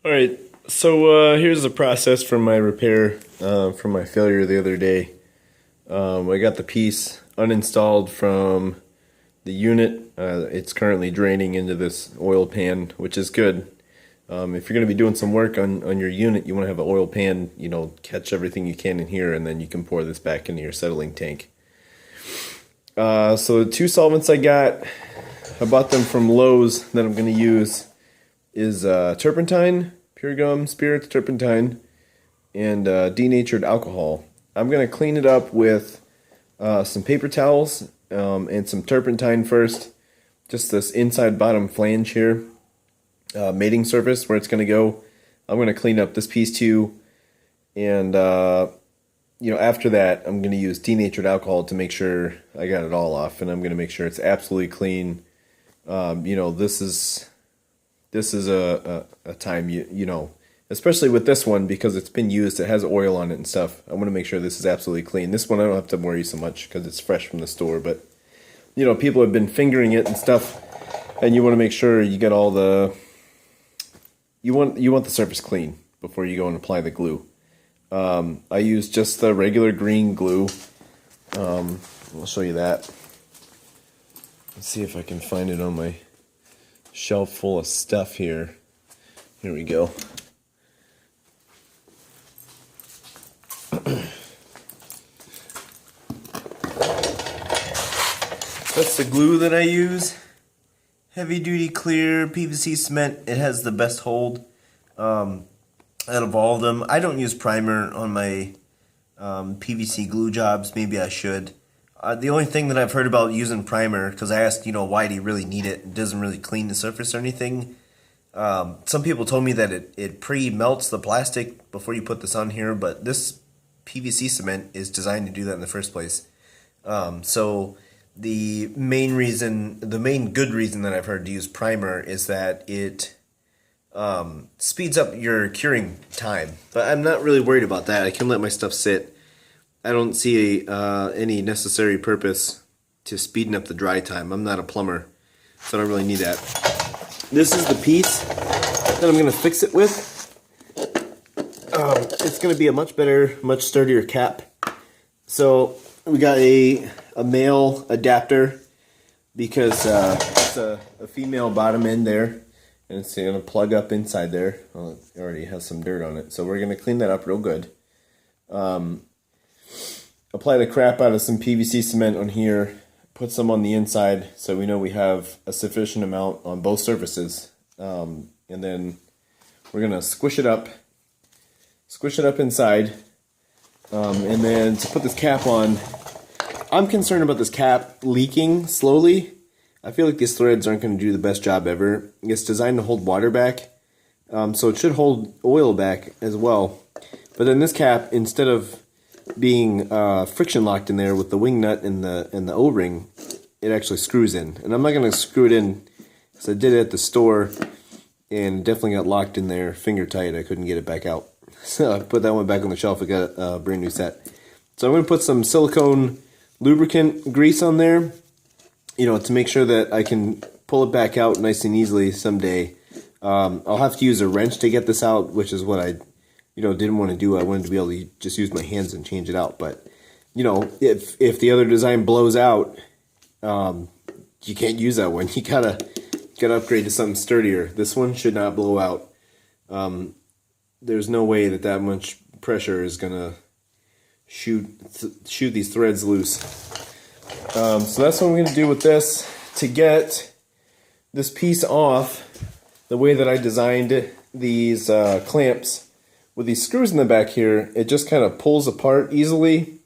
All right, so here's the process from my repair, from my failure the other day. I got the piece uninstalled from the unit. It's currently draining into this oil pan, which is good. If you're going to be doing some work on your unit, you want to have an oil pan, catch everything you can in here, and then you can pour this back into your settling tank. So the two solvents I bought them from Lowe's that I'm going to use is turpentine, pure gum, spirits, turpentine, and denatured alcohol. I'm going to clean it up with some paper towels and some turpentine first. Just this inside bottom flange here, mating surface where it's going to go. I'm going to clean up this piece too, and after that I'm going to use denatured alcohol to make sure I got it all off, and I'm going to make sure it's absolutely clean. This is a time especially with this one, because it's been used, it has oil on it and stuff. I want to make sure this is absolutely clean. This one I don't have to worry so much because it's fresh from the store, but people have been fingering it and stuff, and you want to make sure you get all the you want the surface clean before you go and apply the glue. I use just the regular green glue. I'll show you that. Let's see if I can find it on my shelf full of stuff here. Here we go. That's the glue that I use. Heavy duty clear PVC cement. It has the best hold out of all of them. I don't use primer on my PVC glue jobs. Maybe I should. The only thing that I've heard about using primer, because I asked, why do you really need it? It doesn't really clean the surface or anything. Some people told me that it pre-melts the plastic before you put this on here, but this PVC cement is designed to do that in the first place. So the main good reason that I've heard to use primer is that it speeds up your curing time. But I'm not really worried about that. I can let my stuff sit. I don't see any necessary purpose to speeding up the dry time. I'm not a plumber, so I don't really need that. This is the piece that I'm going to fix it with. It's going to be a much better, much sturdier cap. So we got a male adapter because it's a female bottom end there, and it's going to plug up inside there. Well, it already has some dirt on it, so we're going to clean that up real good. Apply the crap out of some PVC cement on here, put some on the inside so we know we have a sufficient amount on both surfaces, and then we're going to squish it up inside, and then to put this cap on, I'm concerned about this cap leaking slowly. I feel like these threads aren't going to do the best job ever. It's designed to hold water back, so it should hold oil back as well. But then this cap, instead of being friction locked in there with the wing nut and the O-ring, it actually screws in. And I'm not going to screw it in because I did it at the store and definitely got locked in there finger tight. I couldn't get it back out. So I put that one back on the shelf. I got a brand new set. So I'm going to put some silicone lubricant grease on there, to make sure that I can pull it back out nice and easily someday. I'll have to use a wrench to get this out, which is what I didn't want to do. I wanted to be able to just use my hands and change it out. But, if the other design blows out, you can't use that one. You gotta upgrade to something sturdier. This one should not blow out. There's no way that much pressure is gonna shoot these threads loose. So that's what I'm gonna do with this to get this piece off. The way that I designed these clamps, with these screws in the back here, it just kind of pulls apart easily.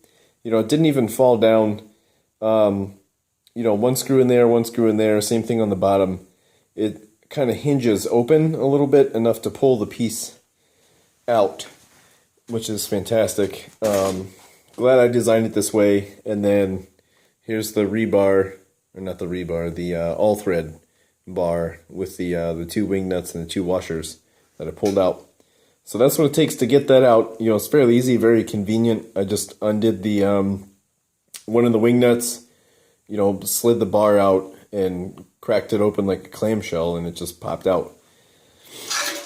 It didn't even fall down. One screw in there, same thing on the bottom. It kind of hinges open a little bit, enough to pull the piece out, which is fantastic. Glad I designed it this way. And then here's the rebar, or not the rebar, the all thread bar with the two wing nuts and the two washers that I pulled out. So that's what it takes to get that out. It's fairly easy, very convenient. I just undid the one of the wing nuts, slid the bar out and cracked it open like a clamshell, and it just popped out.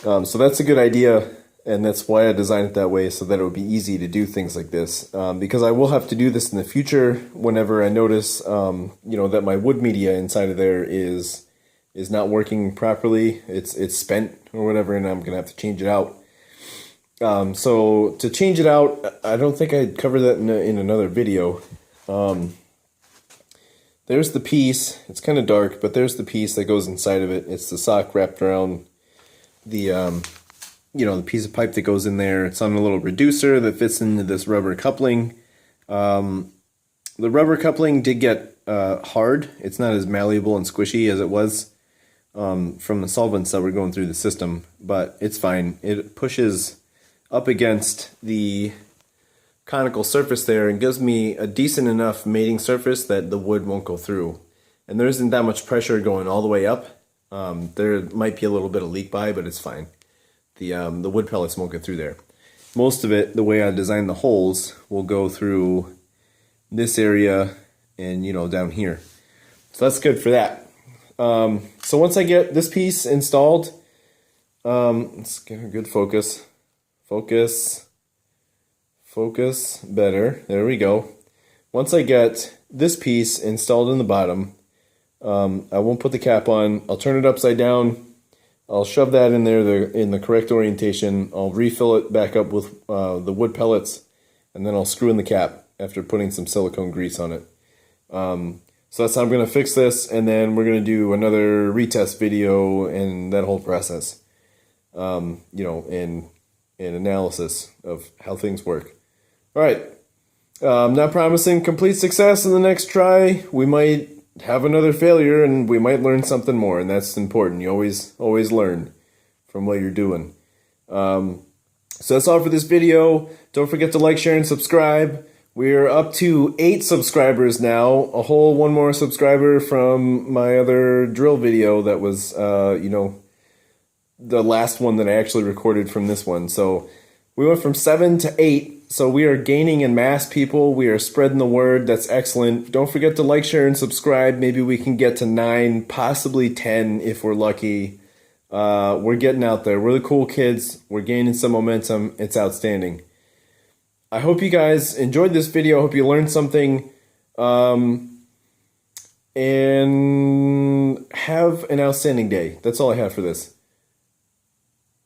So that's a good idea, and that's why I designed it that way, so that it would be easy to do things like this. Because I will have to do this in the future whenever I notice, that my wood media inside of there is not working properly. It's spent or whatever, and I'm gonna have to change it out. So to change it out, I don't think I'd cover that in another video. There's the piece. It's kind of dark, but there's the piece that goes inside of it. It's the sock wrapped around the the piece of pipe that goes in there. It's on a little reducer that fits into this rubber coupling. The rubber coupling did get hard. It's not as malleable and squishy as it was from the solvents that were going through the system, but it's fine. It pushes up against the conical surface there and gives me a decent enough mating surface that the wood won't go through. And there isn't that much pressure going all the way up. There might be a little bit of leak by, but it's fine. The wood pellets won't get through there. Most of it, the way I designed the holes, will go through this area and down here. So that's good for that. So once I get this piece installed, let's get a good focus. Focus better. There we go. Once I get this piece installed in the bottom, I won't put the cap on. I'll turn it upside down. I'll shove that in there in the correct orientation. I'll refill it back up with the wood pellets, and then I'll screw in the cap after putting some silicone grease on it. So that's how I'm going to fix this, and then we're going to do another retest video and that whole process, and analysis of how things work. All right. I'm not promising complete success in the next try. We might have another failure, and we might learn something more, and that's important. You always learn from what you're doing. So that's all for this video. Don't forget to like, share, and subscribe. We're up to 8 subscribers now. One more subscriber from my other drill video that was, the last one that I actually recorded from this one. So we went from 7 to 8. So we are gaining in mass, people. We are spreading the word. That's excellent. Don't forget to like, share, and subscribe. Maybe we can get to 9, possibly 10 if we're lucky. We're getting out there. We're the cool kids. We're gaining some momentum. It's outstanding. I hope you guys enjoyed this video. I hope you learned something. And have an outstanding day. That's all I have for this.